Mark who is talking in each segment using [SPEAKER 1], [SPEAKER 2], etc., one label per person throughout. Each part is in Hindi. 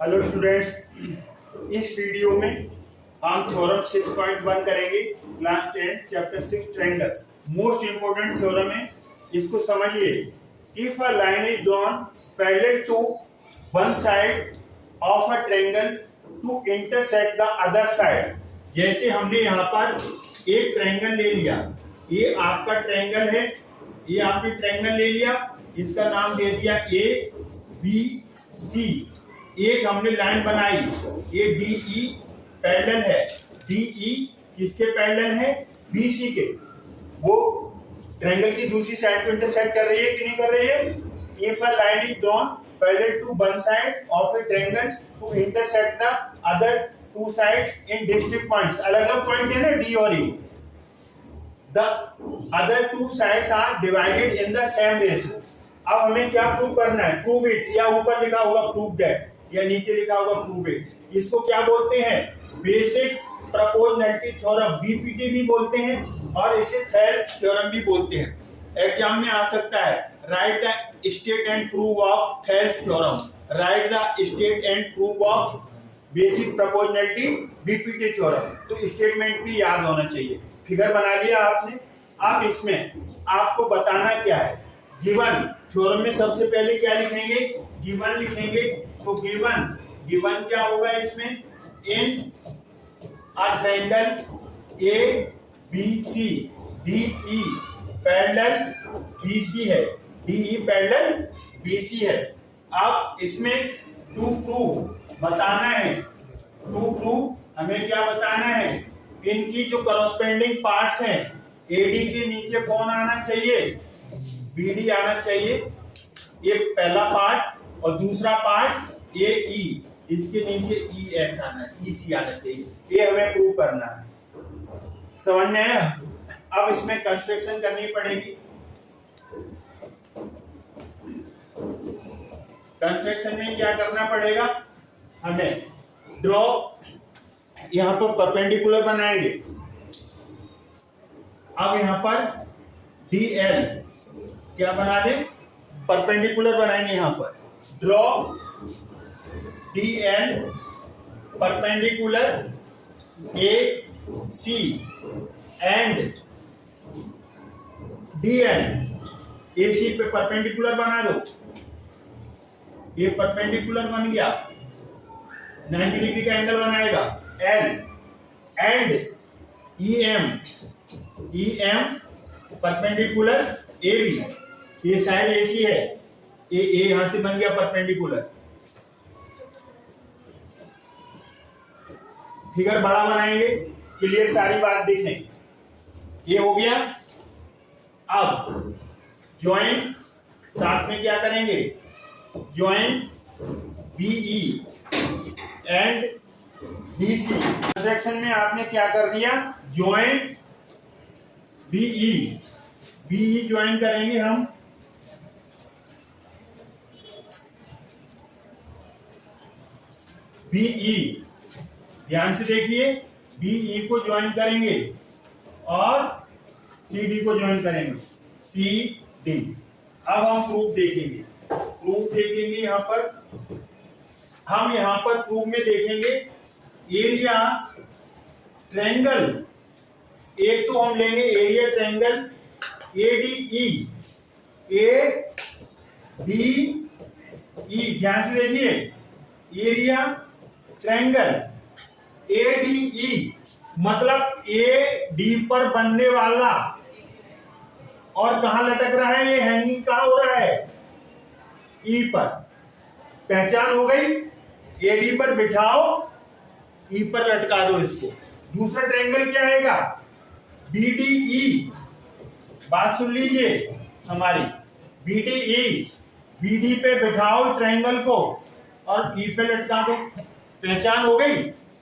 [SPEAKER 1] हेलो स्टूडेंट्स, इस वीडियो में हम थ्योरम 6.1 करेंगे। Class 10 chapter 6 triangles. Most important theorem है, इसको समझिए। If a line is drawn parallel to one side of a triangle to intersect the other side. जैसे हमने यहाँ पर एक ट्रायंगल ले लिया, ये आपका ट्रायंगल है, ये आपने ट्रायंगल ले लिया, इसका नाम दे दिया ए बी सी। एक हमने लाइन बनाई, ये डी ई पैरेलल है, डी ई किसके पैरेलल है? बी सी के। वो ट्रायंगल की दूसरी साइड को इंटरसेक्ट कर रही है कि नहीं कर रही है? If a line is drawn parallel to one side of a triangle to intersect the other two sides in distinct points. अलग अलग पॉइंट है ना, डी और E. The other two sides are divided in the same ratio. अब हमें क्या प्रूव करना है? प्रूव इट, या ऊपर लिखा होगा प्रूव दैट, या नीचे लिखा होगा प्रूव इट। इसको क्या बोलते हैं? बेसिक प्रोपोर्शनैलिटी थ्योरम, बीपीटी भी बोलते हैं, और इसे थेल्स थ्योरम भी बोलते हैं। एग्जाम में आ सकता है, right the state and prove of Thales theorem, right the state and prove of basic proportionality BPT theorem. तो स्टेटमेंट भी याद होना चाहिए। फिगर बना लिया आपने। अब इसमें आपको बताना क्या है? गिवन थ्योरम में सबसे पहले क्या लिखेंगे? गिवन लिखेंगे। तो गिवन क्या होगा इसमें? In a triangle A B C, D E parallel B C है, D E parallel B C है। अब इसमें टू प्रूव बताना है, टू प्रूव हमें क्या बताना है? इनकी जो करस्पॉन्डिंग पार्ट्स हैं, एडी के नीचे कौन आना चाहिए? बीडी आना चाहिए। ये पहला पार्ट, और दूसरा पार्ट ए ई, इसके नीचे ई एस आना, ई सी आना चाहिए। ये हमें प्रूव करना है। समझ में आया? अब इसमें कंस्ट्रक्शन करनी पड़ेगी। कंस्ट्रक्शन में क्या करना पड़ेगा हमें? ड्रॉ, यहां पर परपेंडिकुलर बनाएंगे। अब यहां पर डी एल क्या बना दे? परपेंडिकुलर बनाएंगे। यहां पर draw D L perpendicular A C and D L A C पे परपेंडिकुलर बना दो। ये परपेंडिकुलर बन गया, 90 डिग्री का एंगल बनाएगा। L and E M perpendicular A B, ये साइड ए सी है, ये यहां से बन गया परपेंडिकुलर। फिगर बड़ा बनाएंगे, क्लियर सारी बात देखें। ये हो गया। अब ज्वाइंट साथ में क्या करेंगे? Joint BE and BC. Construction में आपने क्या कर दिया? ज्वाइंट बीई ज्वाइन करेंगे हम। बीई, ध्यान से देखिए, बीई को ज्वाइन करेंगे और सीडी को ज्वाइन करेंगे, सी डी। अब हम प्रूफ देखेंगे। यहां पर प्रूफ में देखेंगे एरिया ट्रायंगल। एक तो हम लेंगे area triangle ADE, A D E, ध्यान से देखिए, एरिया ट्रायंगल एडीई मतलब ए डी पर बनने वाला, और कहां लटक रहा है? ये हैंगिंग कहां हो रहा है? ई पर। पहचान हो गई? एडी पर बिठाओ, ई पर लटका दो इसको। दूसरा ट्रायंगल क्या आएगा? बीडीई, बात सुन लीजिए हमारी। बीडीई, बीडी पे बिठाओ ट्रायंगल को और ई पे लटका दो। पहचान हो गई?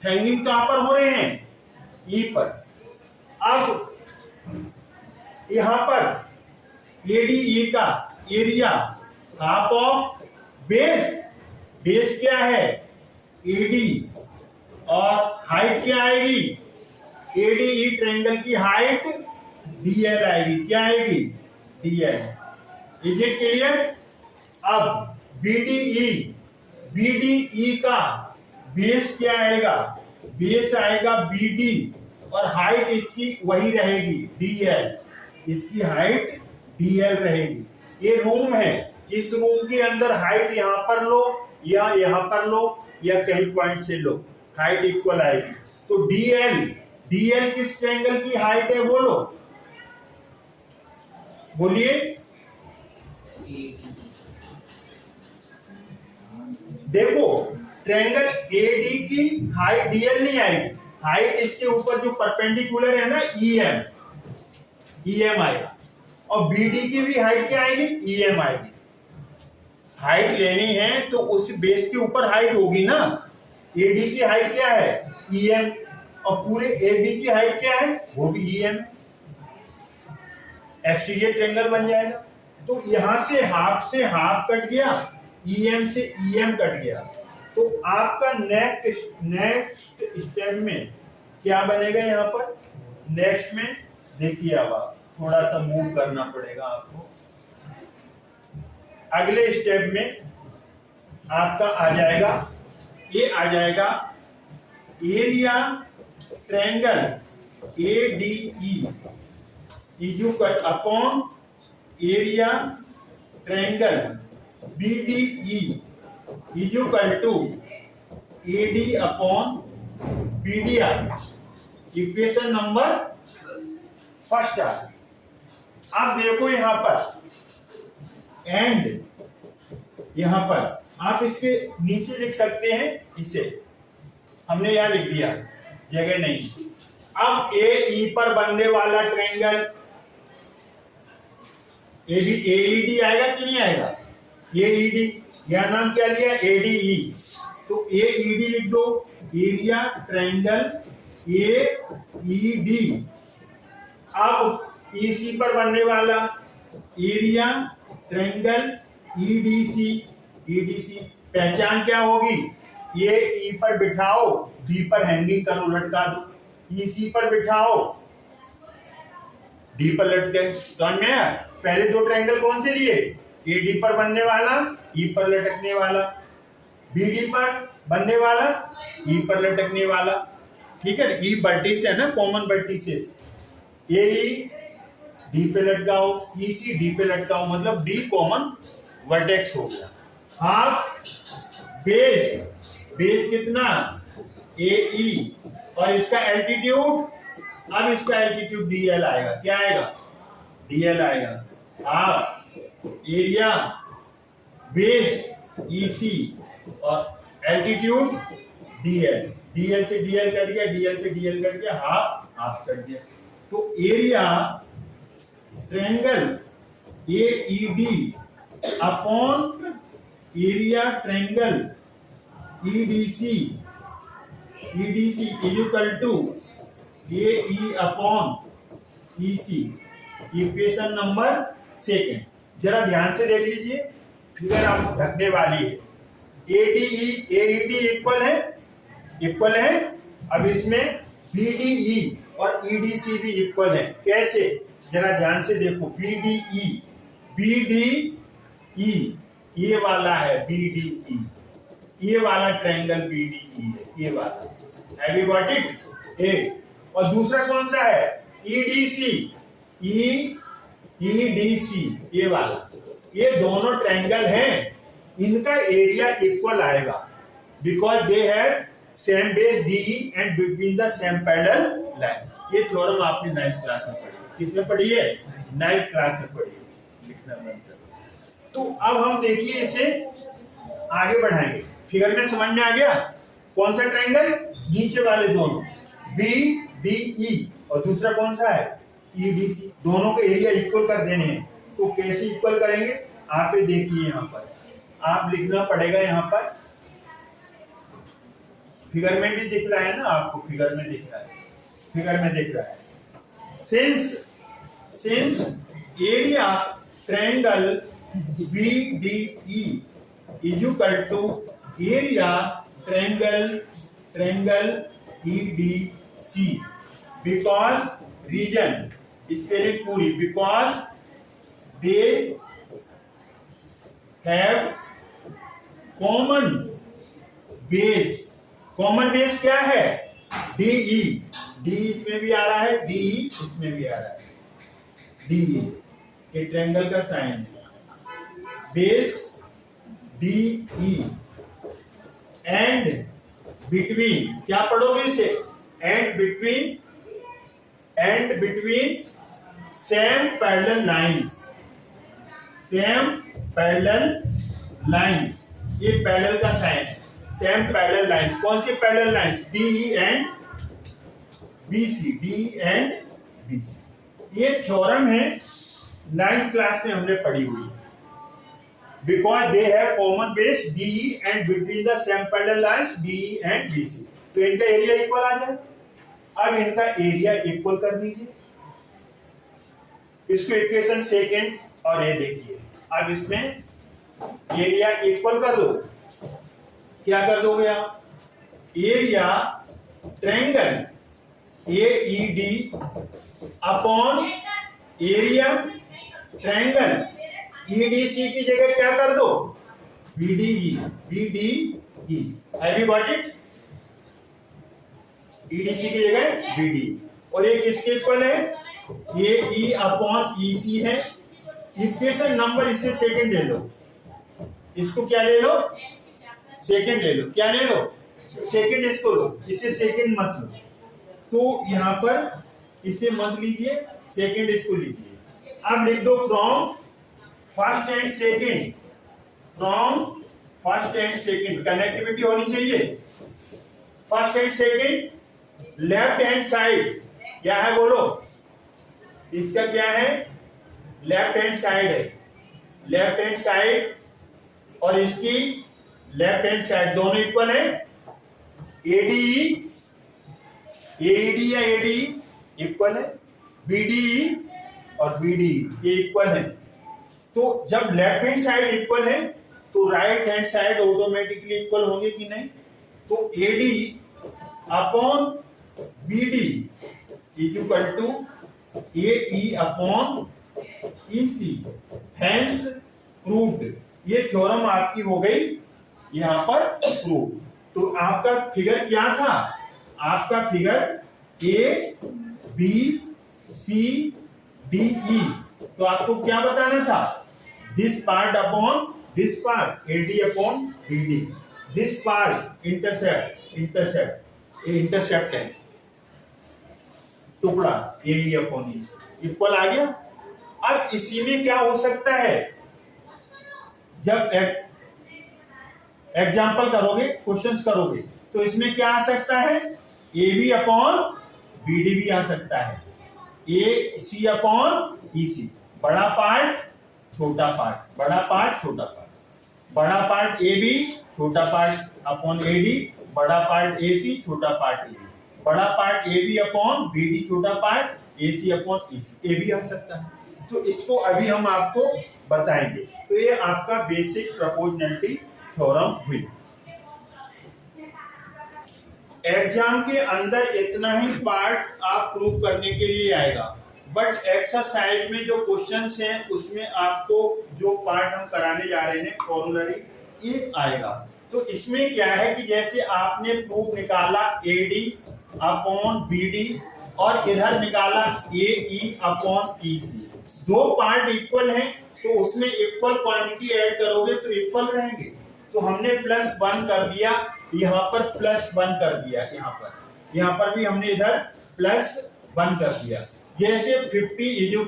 [SPEAKER 1] हैंगिंग कहां पर हो रहे हैं? ई पर। अब यहां पर एडीई का area half of base, base क्या है? एडी, और हाइट क्या आएगी? एडीई ट्रायंगल की हाइट डीएल आएगी। क्या आएगी? डीएल। Is it clear? अब बीडीई BDE का बेस क्या आएगा? बेस आएगा BD और हाइट इसकी वही रहेगी DL। इसकी हाइट DL रहेगी। ये रूम है, इस रूम के अंदर हाइट यहां पर लो या यहां पर लो या कहीं पॉइंट से लो, हाइट इक्वल आएगी। तो DL किस ट्रायंगल की हाइट है बोलो, बोलिए। देखो ट्रायंगल AD की हाइट DL नहीं आएगी, हाइट इसके ऊपर जो परपेंडिकुलर है ना EM आएगा, और BD की भी हाइट क्या आएगी? EM आएगी। हाइट लेनी है तो उस बेस के ऊपर हाइट होगी ना। AD की हाइट क्या है? EM, और पूरे AB की हाइट क्या है? वो भी EM। एक्सटीरियर ट्रायंगल बन जाएगा। तो यहां से हाफ कट गया, EM से EM कट गया। तो आपका नेक्स्ट स्टेप में क्या बनेगा? यहाँ पर नेक्स्ट में देखिए, अब आप थोड़ा सा मूव करना पड़ेगा आपको। अगले स्टेप में आपका आ जाएगा, ये आ जाएगा area triangle ADE equal upon area triangle BDE equal to AD upon BD आ गया। इक्वेशन नंबर फर्स्ट आ गया। आप देखो यहां पर एंड, यहां पर आप इसके नीचे लिख सकते हैं, इसे हमने यहां लिख दिया, जगह नहीं। अब AE पर बनने वाला ट्रायंगल AED आएगा कि नहीं आएगा? AED, यह नाम क्या लिया? ADE। तो AED लिख दो, एरिया ट्रायंगल AED। अब EC पर बनने वाला एरिया ट्रायंगल EDC। पहचान क्या होगी? ये E पर बिठाओ, D पर हैंगिंग करो, लटका दो। EC पर बिठाओ, D पर लटके। समझ में आया? पहले दो ट्रायंगल कौन से लिए? AD पर बनने वाला, E पर लटकने वाला, BD पर बनने वाला, E पर लटकने वाला। ठीक है, E वर्टिस है ना, कॉमन वर्टिसेस। AE D पे लटकाओ, EC D पे लटकाओ, मतलब D कॉमन वर्टेक्स हो गया। हाफ बेस कितना? AE, और इसका एल्टीट्यूड, अब इसका एल्टीट्यूड DL आएगा। क्या आएगा? DL आएगा। हाफ एरिया बेस EC और एल्टीट्यूड DL से DL कट गया, DL से DL कट गया, हाफ कट गया। तो area triangle AED upon area triangle EDC equal to AE upon EC। Equation number second. जरा ध्यान से देख लीजिए, फिगर आप ढकने वाली है। AED इक्वल है। अब इसमें BDE और EDC भी इक्वल है। कैसे? जरा ध्यान से देखो। BDE ये वाला है BDE, ये वाला ट्रायंगल BDE है, ये वाला। Have you got it? और दूसरा कौन सा है? EDC, ये वाला। ये दोनों ट्रायंगल हैं, इनका एरिया इक्वल आएगा, because they have same base DE and between the same parallel lines. ये थ्योरम आपने 9th क्लास में पढ़ी। किसमें पढ़ी है? 9th क्लास में पढ़ी है। लिखना बंद करो। तो अब हम देखिए इसे आगे बढ़ाएंगे। फिगर में समझ में आ गया? कौन सा ट्रायंगल? नीचे वाले दोनों BDE, और दूसरा कौन सा है? EDC। दोनों को एरिया इक्वल कर देने हैं। तो कैसे इक्वल करेंगे? आप ये देखिए, यहाँ पर आप लिखना पड़ेगा। यहाँ पर फिगर में भी दिख रहा है ना आपको? फिगर में दिख रहा है। Since area triangle BDE is equal to area triangle EDC, because reason spelling पूरी, because they have common base, common base क्या है? DE, डी इसमें भी आ रहा है, DE इसमें भी आ रहा है, DE ये ट्रायंगल का साइन है। बेस DE एंड बिटवीन, क्या पढ़ोगे इसे? And between same parallel lines, same parallel lines, ये पैरेलल का साइन है। सेम पैरेलल लाइंस, कौन सी parallel lines? DE and BC। ये थ्योरम है 9th क्लास में हमने पढ़ी हुई, because they have common base DE and between the same parallel lines DE and BC, तो इनका एरिया इक्वल आ जाए। अब इनका एरिया इक्वल कर दीजिए, इसको इक्वेशन सेकेंड, और ये देखिए अब इसमें एरिया इक्वल कर दो। क्या कर दोगे आप? Area triangle AED upon area triangle EDC की जगह क्या कर दो? BDE। Have you got it? EDC की जगह BD, और ये किसके इक्वल है? ये E अपॉन EC है। इक्वेशन नंबर इससे सेकंड ले लो, इसको क्या ले लो? सेकंड ले लो। क्या ले लो? सेकंड इसको लो, इसे सेकंड मत लो, तो यहां पर इसे मत लीजिए, सेकंड इसको लीजिए। अब लिख दो from first and second, from first and second, connectivity होनी चाहिए। First and second, left hand side क्या है बोलो? इसका क्या है? लेफ्ट हैंड साइड है, लेफ्ट हैंड साइड और इसकी लेफ्ट हैंड साइड दोनों इक्वल है। ADE, AED या ADE इक्वल है, BDE और BDE ये इक्वल है। तो जब लेफ्ट हैंड साइड इक्वल है तो right hand side automatically equal होंगे कि नहीं? तो AD upon BD equal to AE upon EC, hence proved. ये थ्योरम आपकी हो गई यहां पर प्रूव। तो आपका फिगर क्या था? आपका फिगर ABCDE, तो आपको क्या बताना था? This part upon this part, AD upon BD, this part intercept है टुकड़ा AE अपॉन EC इक्वल आ गया। अब इसी में क्या हो सकता है? जब एग्जाम्पल करोगे, क्वेश्चंस करोगे, तो इसमें क्या आ सकता है? AB अपॉन BD भी आ सकता है, AC अपॉन EC, बड़ा पार्ट छोटा पार्ट, बड़ा पार्ट छोटा पार्ट, बड़ा पार्ट AB छोटा पार्ट अपॉन AD, बड़ा पार्ट AC छोटा पार्ट AD, बड़ा पार्ट AB अपॉन BD छोटा पार्ट AC अपॉन EC, ये भी आ सकता है। तो इसको अभी हम आपको बताएंगे। तो ये आपका बेसिक प्रोपोर्शनैलिटी थ्योरम हुई। एग्जाम के अंदर इतना ही पार्ट आप प्रूव करने के लिए आएगा, बट एक्सरसाइज में जो क्वेश्चंस हैं उसमें आपको जो पार्ट हम कराने जा रहे हैं कोरोलरी ये आएगा। तो इसमें क्या है कि जैसे आपने प्रूफ निकाला AD अपॉन BD और इधर निकाला AE अपॉन EC, दो पार्ट इक्वल हैं तो उसमें इक्वल क्वांटिटी ऐड करोगे तो इक्वल रहेंगे। तो हमने +1 कर दिया, यहाँ पर +1 कर दिया, यहाँ पर भी हमने इधर +1 कर दिया। जैसे 50 =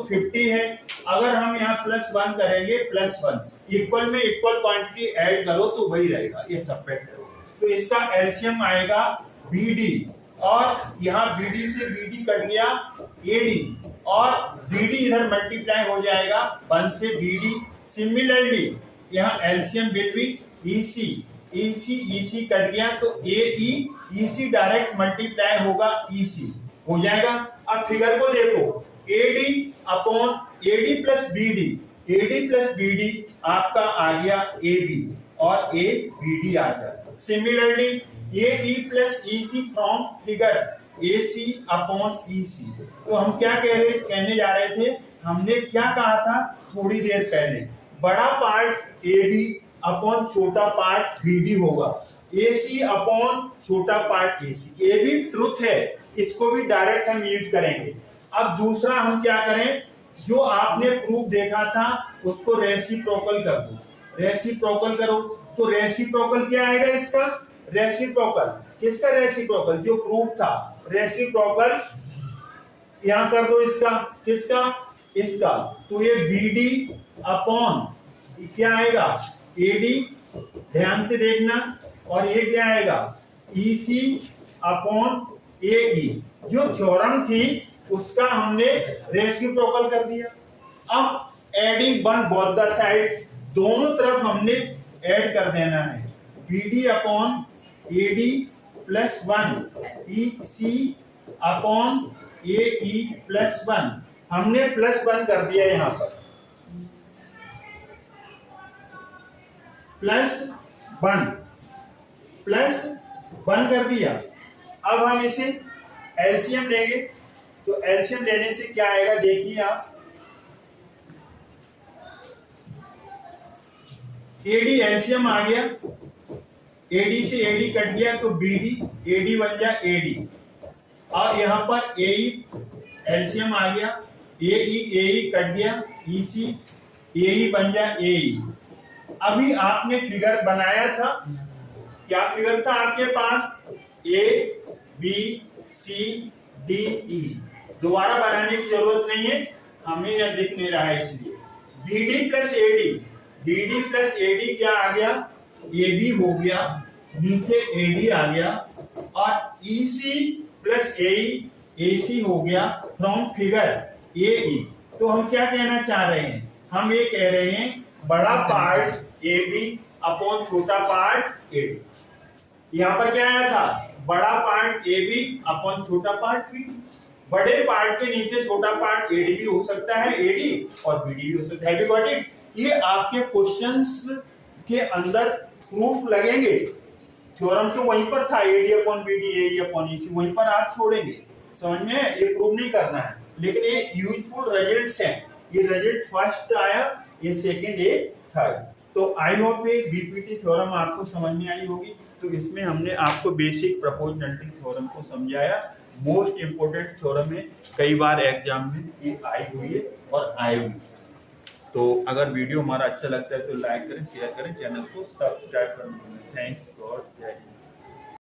[SPEAKER 1] 50 है, अगर हम यहाँ +1 करेंगे, +1 इक्वल में इक्वल क्वांटिटी ऐड करो तो वही रहेगा, ये सब्ट्रैक्ट करो। तो इसका एलसीएम आएगा BD, और यहाँ BD से BD कट गया AD, और BD इधर मल्टीप्लाई हो जाएगा 1 से BD। सिमिलरली यहाँ एलसीएम बिटवीन EC कट गया तो AE EC डायरेक्ट मल्टीप्लाई होगा EC हो जाएगा। अब फिगर को देखो, AD upon AD plus BD आपका आ गया AB और ABD आ गया। Similarly AE plus EC from figure AC upon EC। तो हम क्या कहने जा रहे थे? हमने क्या कहा था थोड़ी देर पहले? बड़ा पार्ट AB अपॉन छोटा पार्ट BD होगा। AC अपॉन छोटा पार्ट AC, ये भी ट्रुथ है, इसको भी डायरेक्ट हम यूज करेंगे। अब दूसरा हम क्या करें, जो आपने प्रूफ देखा था उसको रेसिप्रोकल कर दो, रेसिप्रोकल करो। तो रेसिप्रोकल क्या आएगा इसका, रेसिप्रोकल किसका, रेसिप्रोकल जो प्रूफ था, रेसिप्रोकल यहां कर दो इसका, किसका, इसका। तो ये BD अपॉन क्या आएगा, AD, ध्यान से देखना, और ये क्या आएगा, EC अपॉन AE। जो थ्योरम थी उसका हमने रेसिप्रोकल कर दिया। अब adding one both the side, दोनों तरफ हमने ऐड कर देना है, BD upon AD plus 1, EC upon AE plus 1, हमने प्लस 1 कर दिया यहां पर, प्लस 1 कर दिया। अब हम इसे एलसीएम लेंगे, तो एलसीएम लेने से क्या आएगा देखिए आप, एडी एलसीएम आ गया, एडी से एडी कट गया तो बीडी, एडी बन गया एडी, और यहां पर एई एलसीएम आ गया, एई कट गया, ईसी एई बन गया एई। अभी आपने फिगर बनाया था, क्या फिगर था आपके पास, ए बी सी डी ई, दोबारा बनाने की जरूरत नहीं है, हमें यह दिख नहीं रहा है इसलिए। BD plus AD, BD plus AD क्या आ गया, ए बी हो गया, नीचे एडी आ गया, और ईसी प्लस एई, एसी हो गया फ्रॉम फिगर एई। तो हम क्या कहना चाह रहे हैं, हम ये कह रहे हैं बड़ा पार्ट ए बी अपॉन छोटा पार्ट एडी। यहां पर क्या आया था, बड़ा पार्ट ए बी अपॉन छोटा पार्ट बी। बड़े पार्ट के नीचे छोटा पार्ट एडी भी हो सकता है, एडी और बीडी भी हो सकता है। Got it. ये आपके क्वेश्चंस के अंदर प्रूफ लगेंगे, थ्योरम तो वहीं पर था, एडी अपॉन बीडी, एई अपॉन ईसी, वहीं पर आप छोड़ेंगे, समझ में, ये प्रूव नहीं करना है, लेकिन ये यूजफुल रिजल्ट्स हैं। ये रिजल्ट फर्स्ट आया, ये सेकंड, ये थर्ड। तो आई होप ये बीपीटी थ्योरम आपको समझ में आई होगी। तो इसमें हमने आपको बेसिक प्रोपोर्शनैलिटी थ्योरम को समझाया, मोस्ट इंपोर्टेंट थ्योरम है, कई बार एग्जाम में ये आई हुई है और आएगी। तो अगर वीडियो हमारा अच्छा लगता है तो लाइक करें, शेयर करें, चैनल को सब्सक्राइब करें। थैंक्स गॉड, जय हिंद।